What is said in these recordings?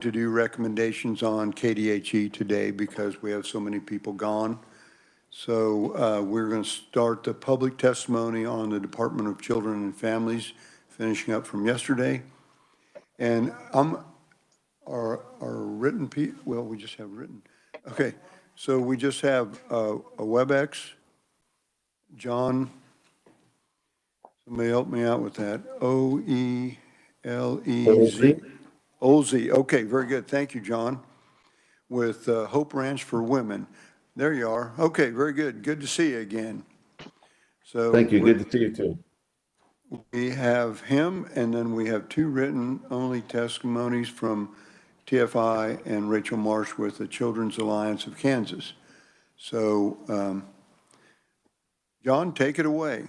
to do recommendations on KDHE today because we have so many people gone. So we're going to start the public testimony on the Department of Children and Families, finishing up from yesterday. And our written, well, we just have written. Okay, so we just have a WebEx. John, somebody help me out with that. OELEZ. Olsey. Okay, very good. Thank you, John. With Hope Ranch for Women. There you are. Okay, very good. Good to see you again. So thank you. Good to see you too. We have him, and then we have two written only testimonies from TFI and Rachel Marsh with the Children's Alliance of Kansas. So, John, take it away.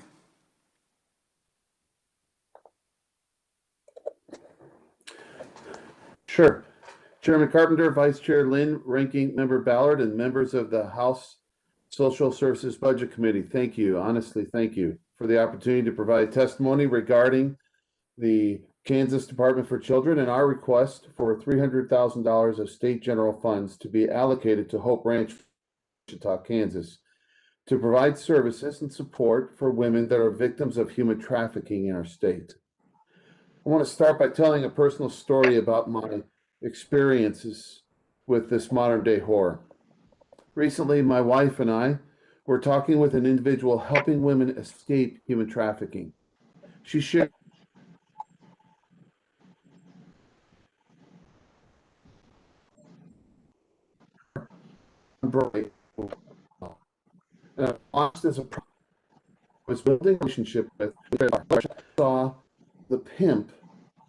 Sure. Chairman Carpenter, Vice Chair Lynn, Ranking Member Ballard, and members of the House Social Services Budget Committee, thank you. Honestly, thank you for the opportunity to provide testimony regarding the Kansas Department for Children and our request for $300,000 of state general funds to be allocated to Hope Ranch, Wichita, Kansas, to provide services and support for women that are victims of human trafficking in our state. I want to start by telling a personal story about my experiences with this modern day horror. Recently, my wife and I were talking with an individual helping women escape human trafficking. She shared lost as a was building a relationship with saw the pimp,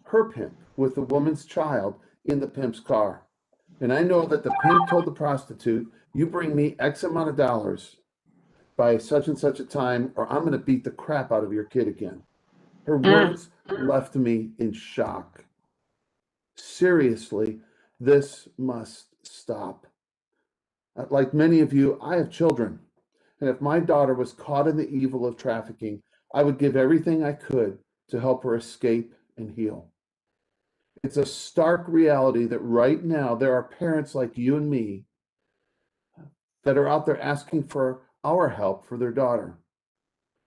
her pimp, with the woman's child in the pimp's car. And I know that the pimp told the prostitute, you bring me X amount of dollars by such and such a time, or I'm going to beat the crap out of your kid again. Her words left me in shock. Seriously, this must stop. Like many of you, I have children. And if my daughter was caught in the evil of trafficking, I would give everything I could to help her escape and heal. It's a stark reality that right now there are parents like you and me that are out there asking for our help for their daughter.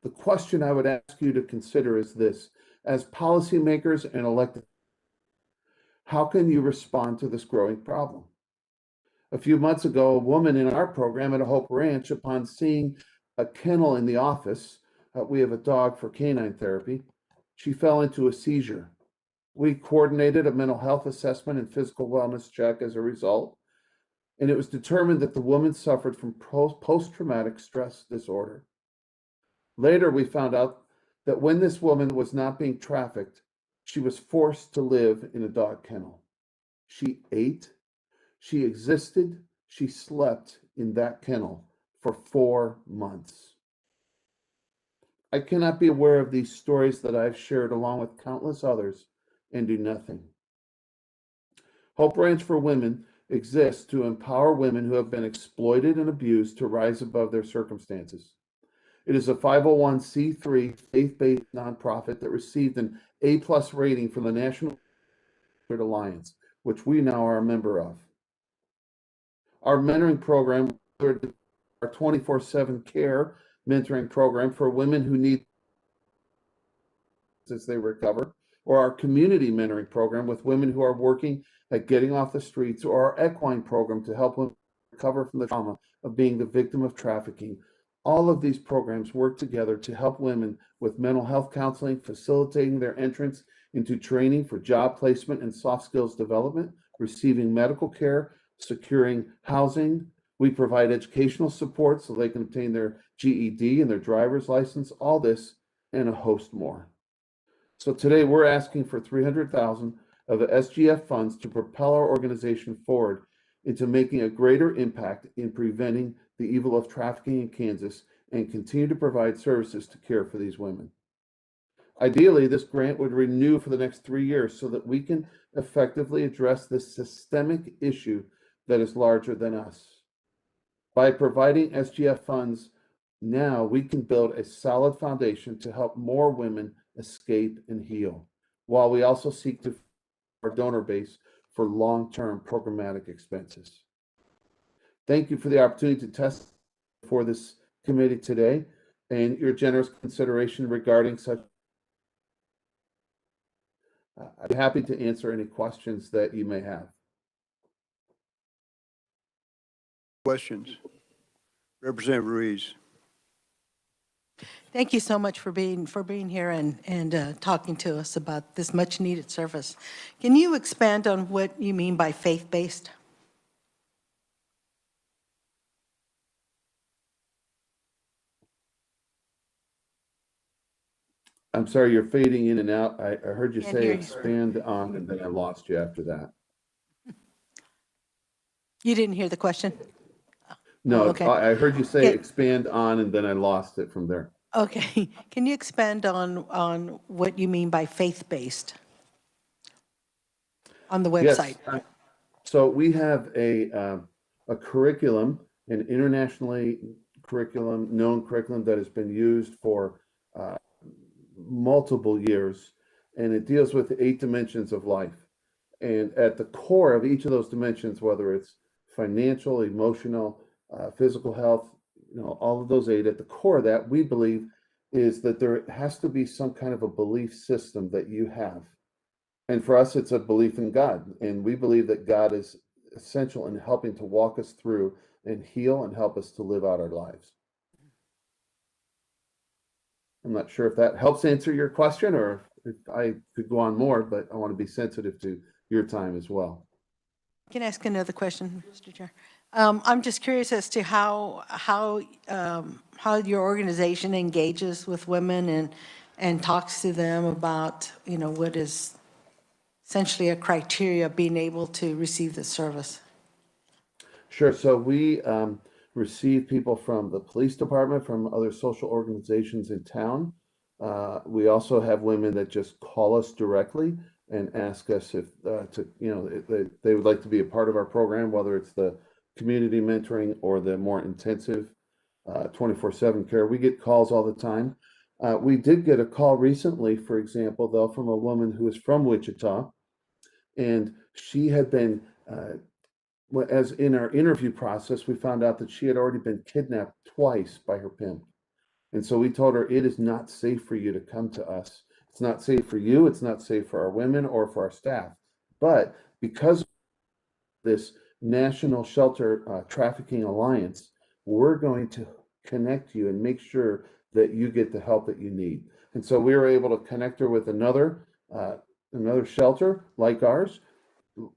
The question I would ask you to consider is this: as policymakers and elected, how can you respond to this growing problem? A few months ago, a woman in our program at Hope Ranch, upon seeing a kennel in the office, we have a dog for canine therapy, she fell into a seizure. We coordinated a mental health assessment and physical wellness check as a result, and it was determined that the woman suffered from post-traumatic stress disorder. Later, we found out that when this woman was not being trafficked, she was forced to live in a dog kennel. She ate, she existed, she slept in that kennel for 4 months. I cannot be aware of these stories that I've shared along with countless others and do nothing. Hope Ranch for Women exists to empower women who have been exploited and abused to rise above their circumstances. It is a 501c3 faith-based nonprofit that received an A+ rating from the National Alliance, which we now are a member of. Our mentoring program, our 24/7 care mentoring program for women who need as they recover, or our community mentoring program with women who are working at getting off the streets, or our equine program to help women recover from the trauma of being the victim of trafficking. All of these programs work together to help women with mental health counseling, facilitating their entrance into training for job placement and soft skills development, receiving medical care, securing housing. We provide educational support so they can obtain their GED and their driver's license, all this and a host more. So today we're asking for $300,000 of the SGF funds to propel our organization forward into making a greater impact in preventing the evil of trafficking in Kansas and continue to provide services to care for these women. Ideally, this grant would renew for the next 3 years so that we can effectively address this systemic issue that is larger than us. By providing SGF funds now, we can build a solid foundation to help more women escape and heal, while we also seek to our donor base for long-term programmatic expenses. Thank you for the opportunity to testify for this committee today and your generous consideration regarding such. I'd be happy to answer any questions that you may have. Questions? Representative Ruiz. Thank you so much for being here and talking to us about this much needed service. Can you expand on what you mean by faith-based? I'm sorry, you're fading in and out. I heard you Can't say hear you. expand on, and then I lost you after that. You didn't hear the question? No, Oh, okay. I heard you say Yeah. expand on, and then I lost it from there. Okay. Can you expand on what you mean by faith-based on the website? Yes. So we have a curriculum, an internationally known curriculum that has been used for multiple years, and it deals with the 8 dimensions of life. And at the core of each of those dimensions, whether it's financial, emotional, physical health, all of those 8, at the core of that, we believe is that there has to be some kind of a belief system that you have. And for us, it's a belief in God. And we believe that God is essential in helping to walk us through and heal and help us to live out our lives. I'm not sure if that helps answer your question or if I could go on more, but I want to be sensitive to your time as well. Can I ask another question, Mr. Chair? I'm just curious as to how your organization engages with women and talks to them about, what is essentially a criteria of being able to receive this service. Sure. So we receive people from the police department, from other social organizations in town. We also have women that just call us directly and ask us if they would like to be a part of our program, whether it's the community mentoring or the more intensive 24/7 care. We get calls all the time. We did get a call recently, for example, though, from a woman who is from Wichita, and she had been as in our interview process, we found out that she had already been kidnapped twice by her pimp. And so we told her, it is not safe for you to come to us. It's not safe for you. It's not safe for our women or for our staff. But because of this National Shelter Trafficking Alliance, we're going to connect you and make sure that you get the help that you need. And so we were able to connect her with another shelter like ours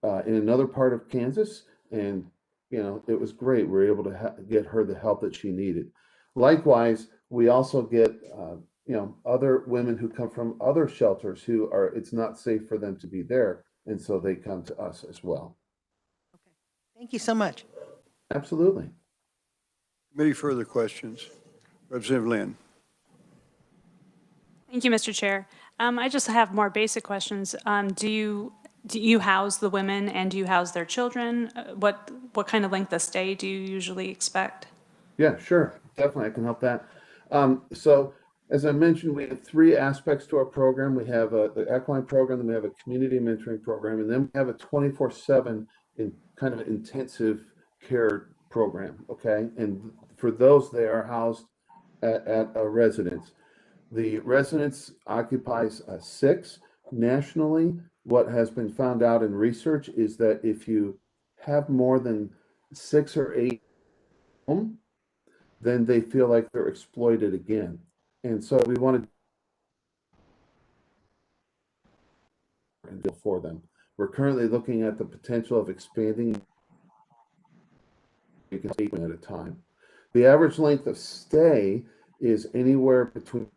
in another part of Kansas. And, it was great. We were able to get her the help that she needed. Likewise, we also get, other women who come from other shelters it's not safe for them to be there. And so they come to us as well. Okay. Thank you so much. Absolutely. Any further questions? Representative Lynn. Thank you, Mr. Chair. I just have more basic questions. Do you house the women and do you house their children? What kind of length of stay do you usually expect? Yeah, sure. Definitely, I can help that. So as I mentioned, we have 3 aspects to our program. We have the equine program, then we have a community mentoring program, and then we have a 24/7 kind of intensive care program. Okay, and for those, they are housed at a residence. The residence occupies 6 nationally. What has been found out in research is that if you have more than 6 or 8 home, then they feel like they're exploited again. And so we want to for them. We're currently looking at the potential of expanding at a time. The average length of stay is anywhere between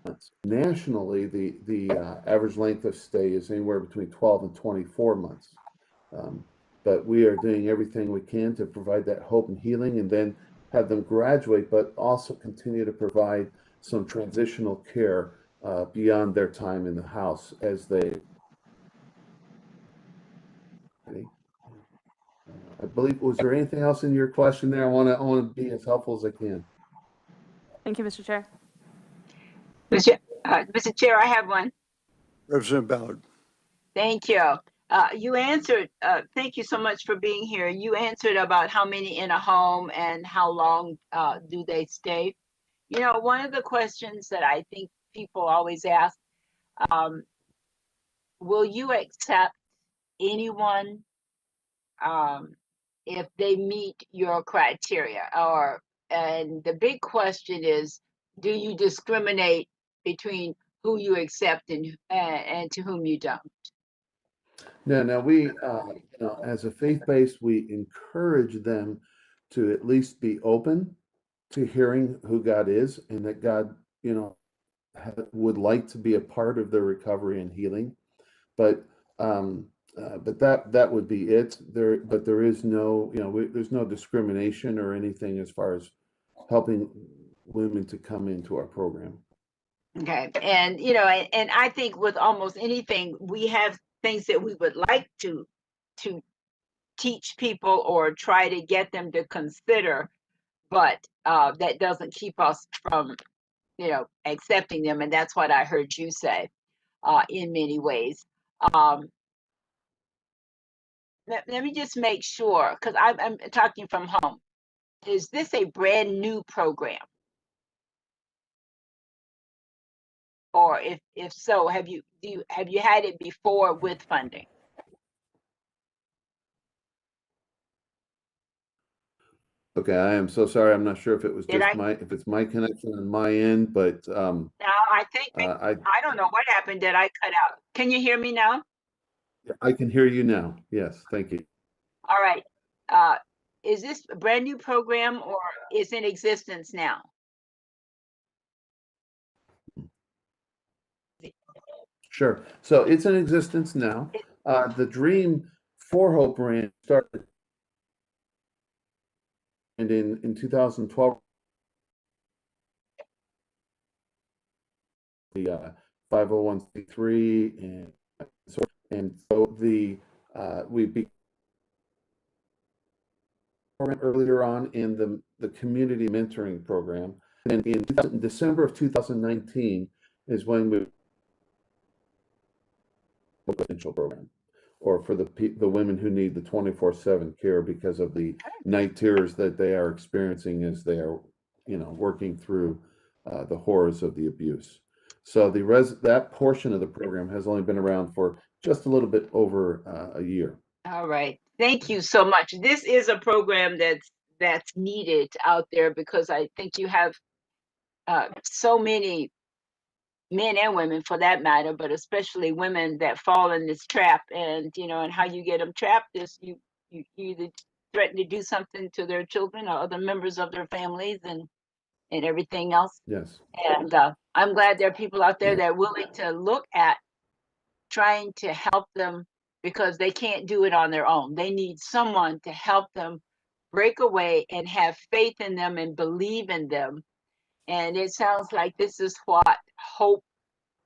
months. Nationally, the average length of stay is anywhere between 12 and 24 months. But we are doing everything we can to provide that hope and healing and then have them graduate, but also continue to provide some transitional care beyond their time in the house as they. I believe, was there anything else in your question there? I want to be as helpful as I can. Thank you, Mr. Chair. Mr. Chair, I have one. Representative Ballard. Thank you. You answered, thank you so much for being here. You answered about how many in a home and how long do they stay. You know, one of the questions that I think people always ask, um, will you accept anyone if they meet your criteria? And the big question is, do you discriminate between who you accept and to whom you don't? No, no, as a faith-based, we encourage them to at least be open to hearing who God is and that God, would like to be a part of their recovery and healing. But that would be it. There is no, there's no discrimination or anything as far as helping women to come into our program. Okay, and and I think with almost anything, we have things that we would like to teach people or try to get them to consider, but that doesn't keep us from accepting them, and that's what I heard you say in many ways. Um, let me just make sure, because I'm talking from home. Is this a brand new program? Or if so, have you had it before with funding? Okay, I am so sorry. I'm not sure if it was Did just I? if it's my connection on my end, but Now I think I don't know what happened. Did I cut out? Can you hear me now? I can hear you now. Yes, thank you. All right. Uh, is this a brand new program or is in existence now? Sure. So it's in existence now. The Dream for Hope Ranch started in 2012. The 501c3 and so we began earlier on in the community mentoring program, and in December of 2019 is when we potential program, or for the women who need the 24/7 care because of the night terrors that they are experiencing as they are, working through the horrors of the abuse. So that portion of the program has only been around for just a little bit over a year. All right. Thank you so much. This is a program that's needed out there because I think you have so many men and women for that matter, but especially women that fall in this trap. And how you get them trapped is you either threaten to do something to their children or other members of their families and everything else. Yes. And I'm glad there are people out there Yeah. that are willing to look at trying to help them because they can't do it on their own. They need someone to help them break away and have faith in them and believe in them. And it sounds like this is what Hope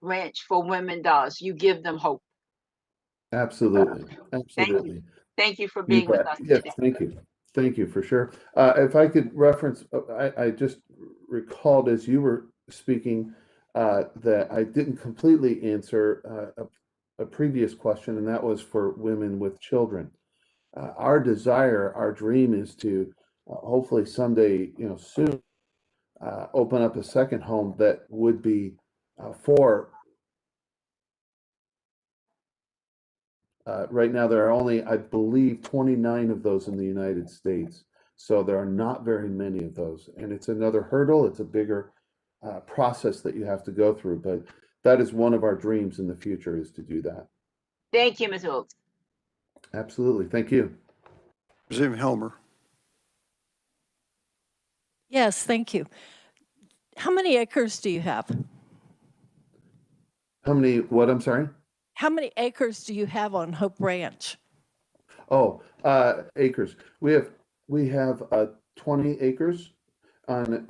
Ranch for Women does. You give them hope. Absolutely. Thank you. Absolutely. Thank you for You being with bet. us Yes, today. thank you. Thank you for sure. If I could reference, I just recalled as you were speaking that I didn't completely answer a previous question, and that was for women with children. Our desire, our dream is to hopefully someday, soon, open up a second home that would be for. Right now, there are only, I believe, 29 of those in the United States. So there are not very many of those. And it's another hurdle. It's a bigger process that you have to go through. But that is one of our dreams in the future, is to do that. Thank you, Ms. Wilkes. Absolutely. Thank you. Representative Helmer. Yes, thank you. How many acres do you have? How many, what, I'm sorry? How many acres do you have on Hope Ranch? Oh, acres. We have 20 acres on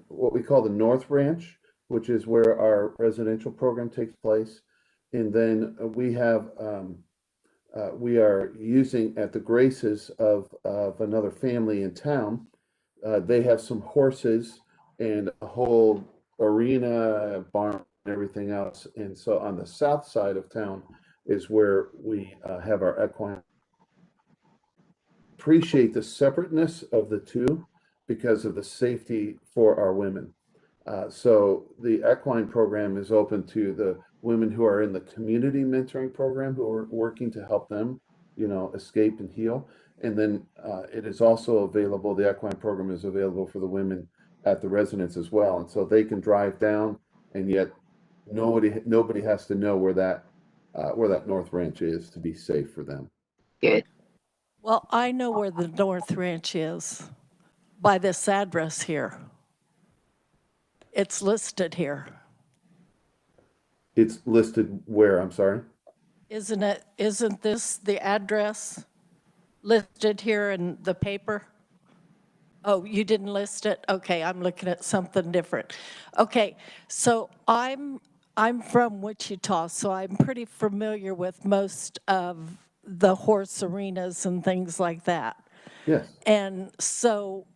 what we call the North Ranch, which is where our residential program takes place. And then we are using at the graces of another family in town. They have some horses and a whole arena, barn, and everything else. And so on the south side of town, is where we have our equine. Appreciate the separateness of the two because of the safety for our women. So the equine program is open to the women who are in the community mentoring program who are working to help them, escape and heal. And then it is also available, the equine program is available for the women at the residence as well. And so they can drive down, and yet nobody has to know where that North Ranch is to be safe for them. Good. Well, I know where the North Ranch is by this address here. It's listed here, It's listed where, I'm sorry? isn't it? Isn't this the address listed here in the paper? Oh, you didn't list it? Okay, I'm looking at something different. Okay, so I'm from Wichita, so I'm pretty familiar with most of the horse arenas and things like that. Yes. And so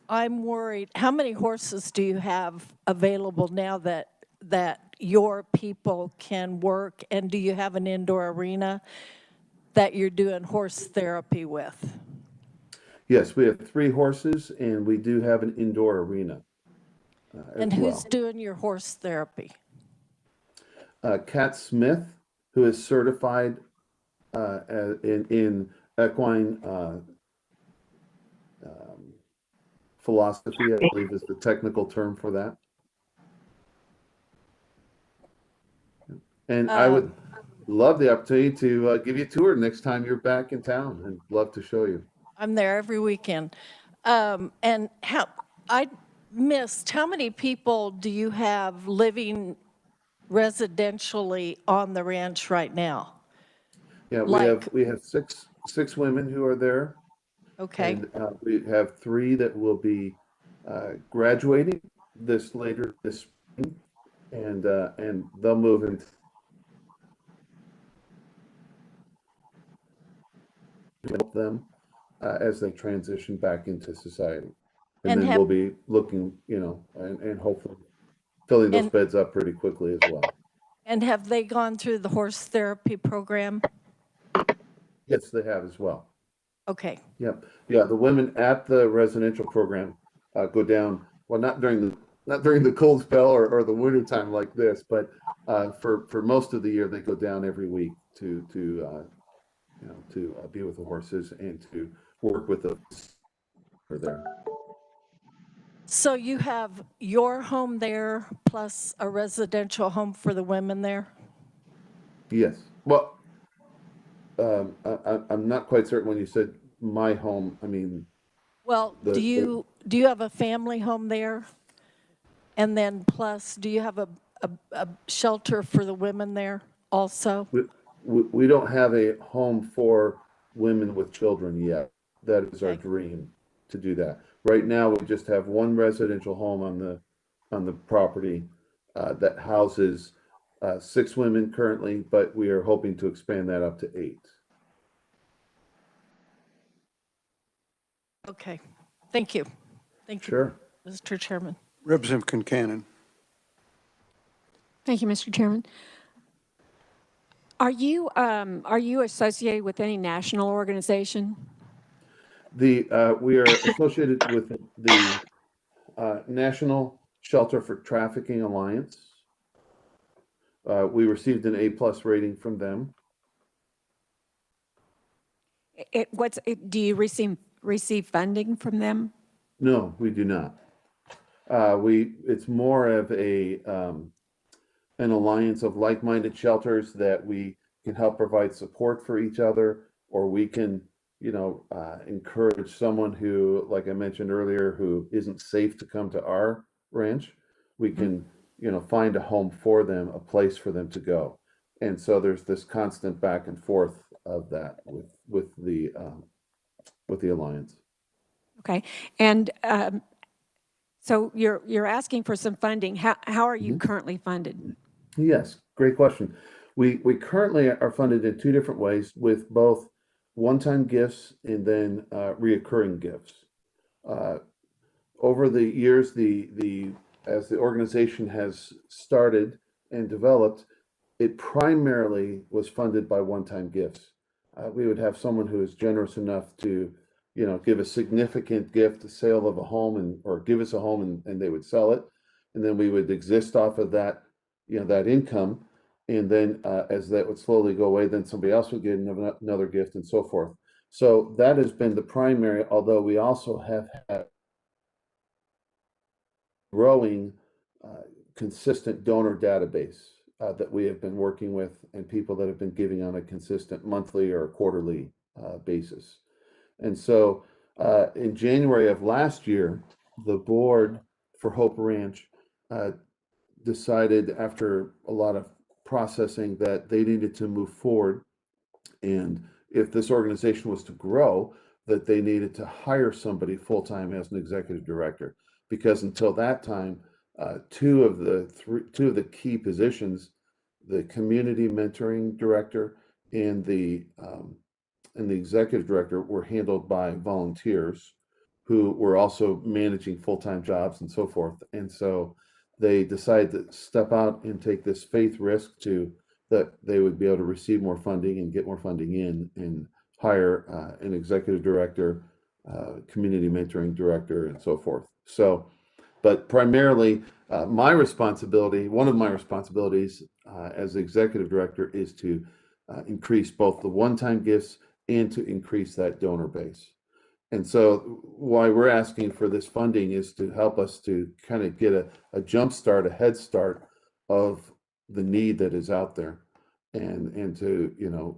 I'm worried, how many horses do you have available now that your people can work? And do you have an indoor arena that you're doing horse therapy with? Yes, we have 3 horses, and we do have an indoor arena And as who's well. doing your horse therapy? Kat Smith, who is certified in equine philosophy, I believe is the technical term for that. And I would love the opportunity to give you a tour next time you're back in town, and love to show you. I'm there every weekend. And I missed, how many people do you have living residentially on the ranch right now? Yeah, Like, we have six women who are there, okay, and we have 3 that will be graduating later this spring, and they'll move into help them as they transition back into society. And and then have, we'll be looking, and hopefully filling those and, beds up pretty quickly as well. and have they gone through the horse therapy program? Yes, they have as well. Okay, Yep. Yeah, the women at the residential program go down, well, not during the cold spell or the winter time like this, but for most of the year, they go down every week to be with the horses and to work with the for there. so you have your home there plus a residential home for the women there? Yes. Well, I'm not quite certain when you said my home. I mean, Well, the, do you have a family home there? And then plus, do you have a shelter for the women there also? we don't have a home for women with children yet. That is our Okay. dream to do that. Right now, we just have one residential home on the property that houses 6 women currently, but we are hoping to expand that up to 8. Okay, thank you. Thank you, Sure. Mr. Chairman. Representative Concanon. Thank you, Mr. Chairman. Are you associated with any national organization? We are associated with the National Shelter for Trafficking Alliance. We received an A+ rating from them. Do you receive funding from them? No, we do not. It's more of an alliance of like-minded shelters that we can help provide support for each other, or we can, encourage someone who, like I mentioned earlier, who isn't safe to come to our ranch. We can, find a home for them, a place for them to go. And so there's this constant back and forth of that with the alliance. Okay, and so you're asking for some funding. How are you currently funded? Yes, great question. We currently are funded in 2 different ways, with both one-time gifts and then reoccurring gifts. Over the years, as the organization has started and developed, it primarily was funded by one-time gifts. We would have someone who is generous enough to, give a significant gift, a sale of a home, or give us a home, and they would sell it, and then we would exist off of that, that income, and then as that would slowly go away, then somebody else would get another gift, and so forth. So that has been the primary, although we also have had growing consistent donor database that we have been working with, and people that have been giving on a consistent monthly or quarterly basis. And so in January of last year, the board for Hope Ranch decided, after a lot of processing, that they needed to move forward. And if this organization was to grow, that they needed to hire somebody full-time as an executive director. Because until that time, two of the key positions, the community mentoring director and the executive director, were handled by volunteers who were also managing full-time jobs and so forth. And so they decided to step out and take this faith risk that they would be able to receive more funding and get more funding in, and hire an executive director, community mentoring director, and so forth. So, but primarily, one of my responsibilities as executive director, is to increase both the one-time gifts and to increase that donor base. And so why we're asking for this funding is to help us to kind of get a jump start, a head start of the need that is out there. And to,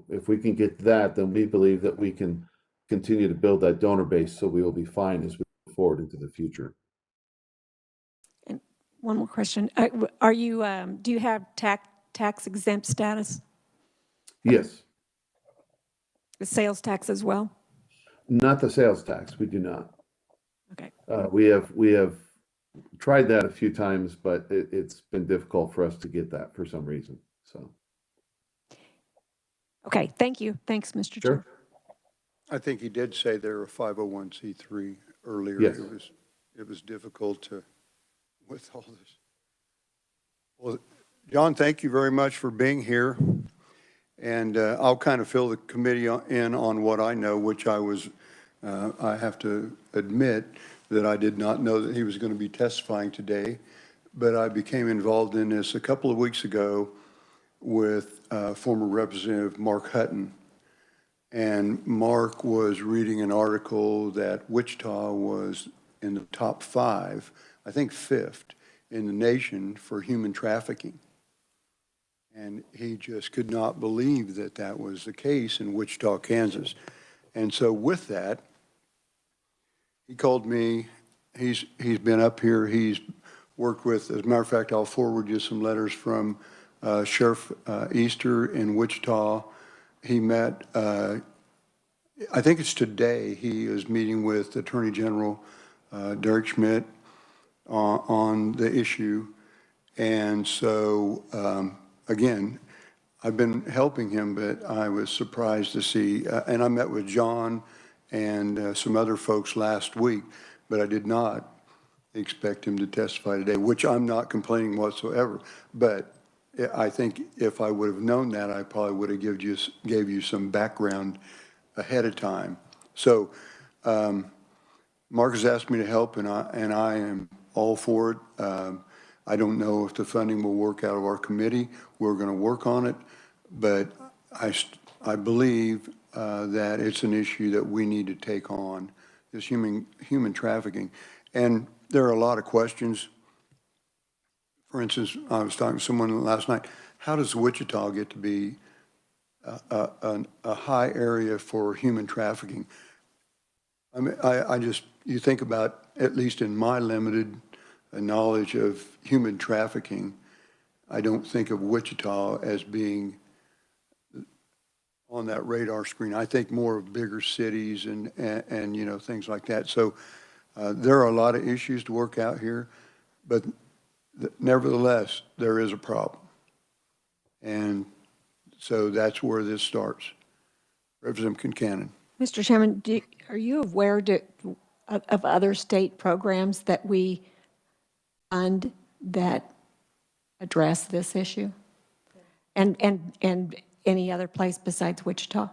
if we can get that, then we believe that we can continue to build that donor base, so we will be fine as we move forward into the future. And one more question. Are you, do you have tax exempt status? Yes. The sales tax as well? Not the sales tax, we do not. Okay. We have tried that a few times, but it's been difficult for us to get that for some reason, so. Okay, thank you. Thanks, Mr. Sure. Chair. I think he did say they're a 501c3 earlier. Yes. It was difficult with all this. Well, John, thank you very much for being here. And I'll kind of fill the committee in on what I know, which I have to admit that I did not know that he was going to be testifying today. But I became involved in this a couple of weeks ago with former Representative Mark Hutton. And Mark was reading an article that Wichita was in the top 5, I think 5th in the nation for human trafficking. And he just could not believe that that was the case in Wichita, Kansas. And so with that, he called me. He's been up here. He's worked with, as a matter of fact, I'll forward you some letters from Sheriff Easter in Wichita. He met, I think it's today, he is meeting with Attorney General Derek Schmidt on the issue. And so, again, I've been helping him, but I was surprised to see, and I met with John and some other folks last week, but I did not expect him to testify today, which I'm not complaining whatsoever. But I think if I would have known that, I probably would have gave you some background ahead of time. So Mark has asked me to help, and I am all for it. I don't know if the funding will work out of our committee. We're going to work on it, but I believe that it's an issue that we need to take on, this human trafficking. And there are a lot of questions. For instance, I was talking to someone last night, how does Wichita get to be a high area for human trafficking? I mean, you think about, at least in my limited knowledge of human trafficking, I don't think of Wichita as being on that radar screen. I think more of bigger cities and things like that. So there are a lot of issues to work out here, but nevertheless, there is a problem. And so that's where this starts. Representative Kincannon. Mr. Chairman, are you aware of other state programs that we fund that address this issue? And any other place besides Wichita?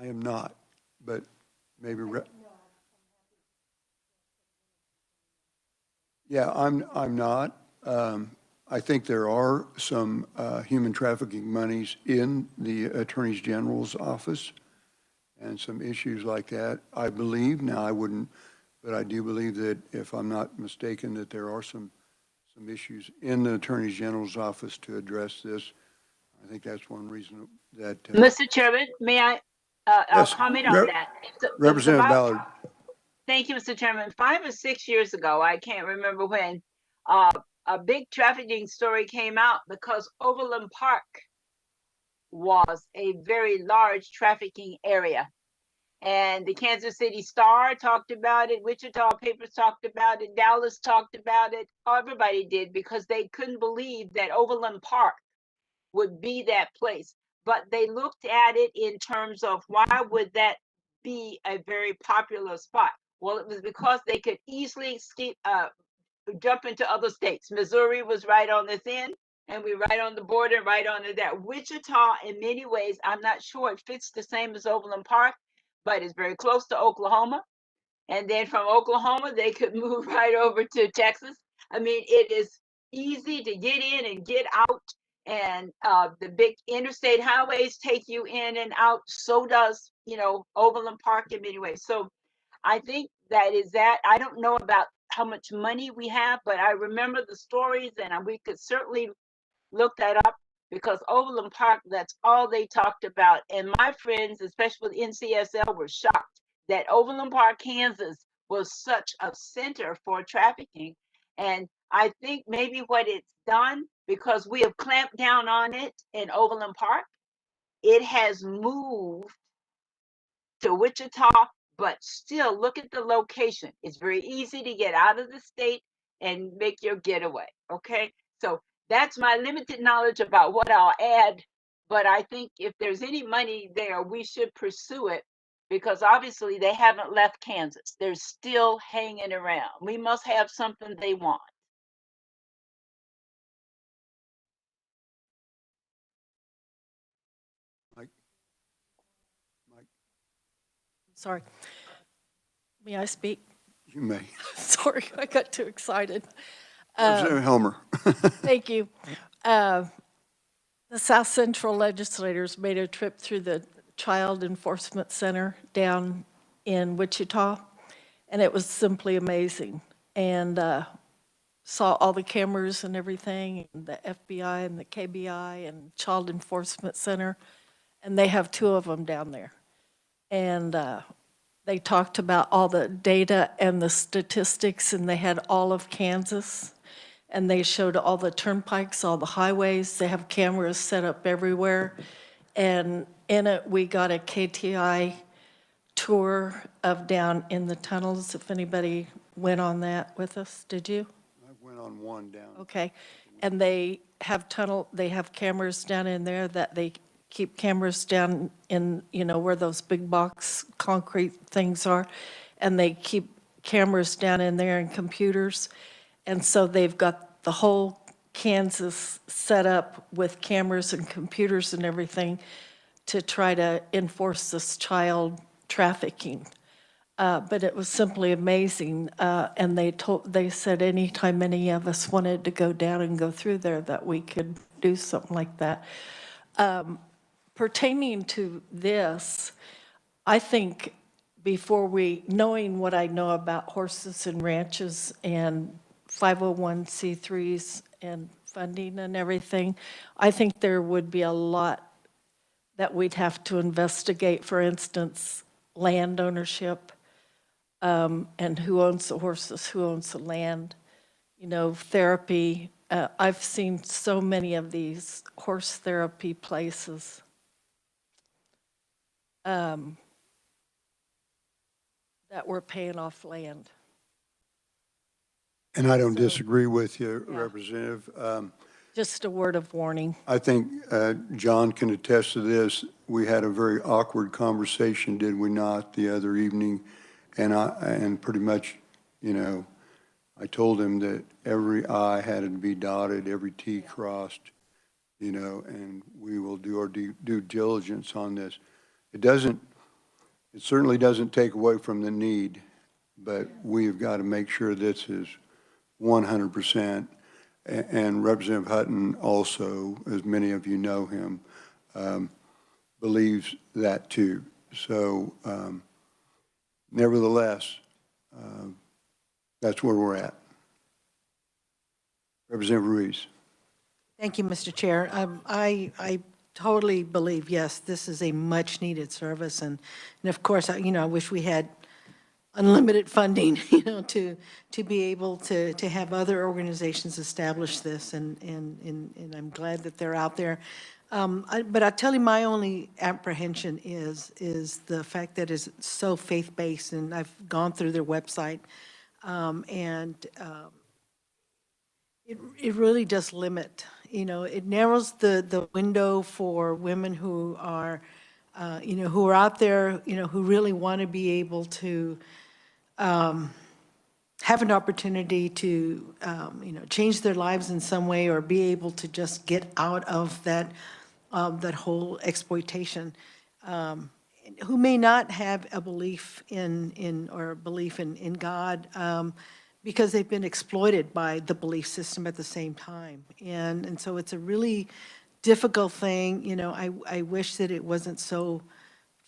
I am not, but maybe, yeah, I'm not. I think there are some human trafficking monies in the Attorney General's office and some issues like that. I believe, now I wouldn't, but I do believe that if I'm not mistaken, that there are some issues in the Attorney General's office to address this. I think that's one reason that, Mr. Chairman, may I'll yes, comment on that. It was Representative about, Ballard. thank you, Mr. Chairman, 5 or 6 years ago, I can't remember when, uh, a big trafficking story came out because Overland Park was a very large trafficking area. And the Kansas City Star talked about it, Wichita papers talked about it, Dallas talked about it, everybody did, because they couldn't believe that Overland Park would be that place. But they looked at it in terms of why would that be a very popular spot? Well, it was because they could easily jump into other states. Missouri was right on this end, and we're right on the border, right on that. Wichita, in many ways, I'm not sure it fits the same as Overland Park, but it's very close to Oklahoma. And then from Oklahoma, they could move right over to Texas. I mean, it is easy to get in and get out. And the big interstate highways take you in and out. So does, Overland Park in many ways. So I think that is that. I don't know about how much money we have, but I remember the stories, and we could certainly look that up, because Overland Park, that's all they talked about. And my friends, especially with NCSL, were shocked that Overland Park, Kansas was such a center for trafficking. And I think maybe what it's done, because we have clamped down on it in Overland Park, it has moved to Wichita, but still look at the location. It's very easy to get out of the state and make your getaway. Okay. So that's my limited knowledge about what I'll add. But I think if there's any money there, we should pursue it, because obviously they haven't left Kansas. They're still hanging around. We must have something they want. Mike, Mike, Sorry. May I speak? you may. Sorry, I got too excited. Representative Helmer. Thank you. The South Central legislators made a trip through the Child Enforcement Center down in Wichita, and it was simply amazing. And saw all the cameras and everything, and the FBI and the KBI and Child Enforcement Center, and they have 2 of them down there. And they talked about all the data and the statistics, and they had all of Kansas, and they showed all the turnpikes, all the highways. They have cameras set up everywhere. And in it, we got a KTI tour of down in the tunnels, if anybody went on that with us. Did you? I went on one down. Okay. And they have cameras down in there that they keep cameras down in, where those big box concrete things are. And they keep cameras down in there and computers. And so they've got the whole Kansas set up with cameras and computers and everything to try to enforce this child trafficking. But it was simply amazing. And they said anytime any of us wanted to go down and go through there, that we could do something like that. Pertaining to this, I think knowing what I know about horses and ranches and 501c3s and funding and everything, I think there would be a lot that we'd have to investigate. For instance, land ownership, and who owns the horses, who owns the land, therapy. I've seen so many of these horse therapy places. That were paying off land. And I don't disagree with you, Representative. Just a word of warning. I think John can attest to this. We had a very awkward conversation, did we not, the other evening? And pretty much, I told him that every I had to be dotted, every T crossed, and we will do our due diligence on this. It certainly doesn't take away from the need, but we've got to make sure this is 100%. And Representative Hutton also, as many of you know him, believes that too. So nevertheless, that's where we're at. Representative Ruiz. Thank you, Mr. Chair. I totally believe, yes, this is a much-needed service, and of course, I wish we had unlimited funding, to be able to have other organizations establish this, and I'm glad that they're out there. But I tell you, my only apprehension is the fact that it's so faith-based, and I've gone through their website, and it really does limit, it narrows the window for women who are, who are out there, who really want to be able to have an opportunity to, change their lives in some way, or be able to just get out of that whole exploitation, who may not have a belief in God, because they've been exploited by the belief system at the same time. And so it's a really difficult thing. I wish that it wasn't so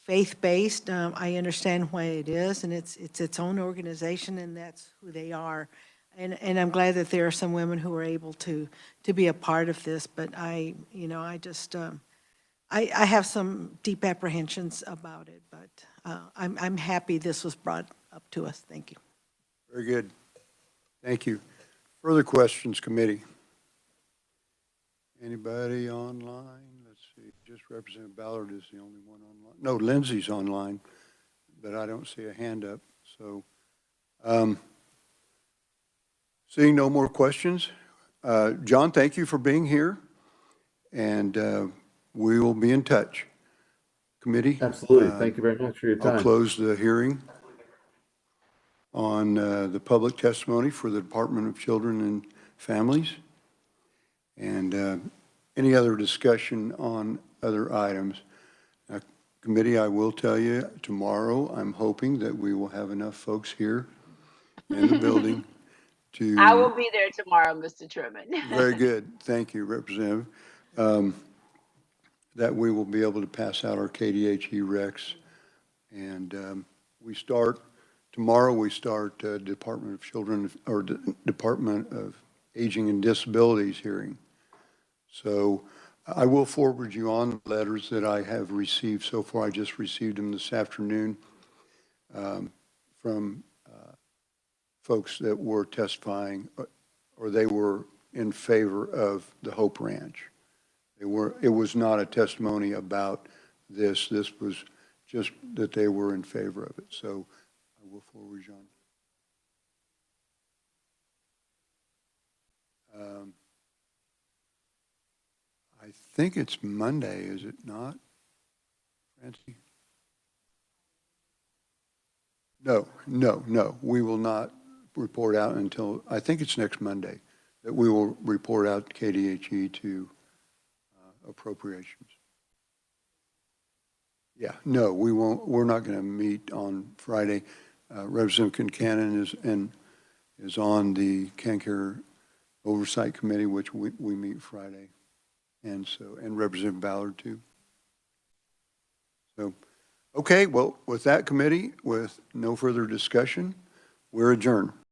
faith-based. I understand why it is, and it's its own organization, and that's who they are. And I'm glad that there are some women who are able to be a part of this, but I just, I have some deep apprehensions about it, but I'm happy this was brought up to us. Thank you. Very good. Thank you. Further questions, committee? Anybody online? Let's see, just Representative Ballard is the only one online. No, Lindsay's online, but I don't see a hand up. So seeing no more questions, John, thank you for being here, and we will be in touch. Committee? Absolutely. Thank you very much for your time. I'll close the hearing on the public testimony for the Department of Children and Families. And any other discussion on other items? Committee, I will tell you, tomorrow, I'm hoping that we will have enough folks here in the building to... I will be there tomorrow, Mr. Chairman. Very good. Thank you, Representative. That we will be able to pass out our KDHE recs. And tomorrow we start Department of Children, or Department of Aging and Disabilities hearing. So I will forward you on letters that I have received so far. I just received them this afternoon from folks that were testifying, or they were in favor of the Hope Ranch. It was not a testimony about this. This was just that they were in favor of it. So I will forward you on. I think it's Monday, is it not, Francie? No. We will not report out until, I think it's next Monday, that we will report out KDHE to appropriations. Yeah, no, we won't. We're not going to meet on Friday. Representative Concanon is on the CanCare Oversight Committee, which we meet Friday. And Representative Ballard too. So, okay, well, with that committee, with no further discussion, we're adjourned.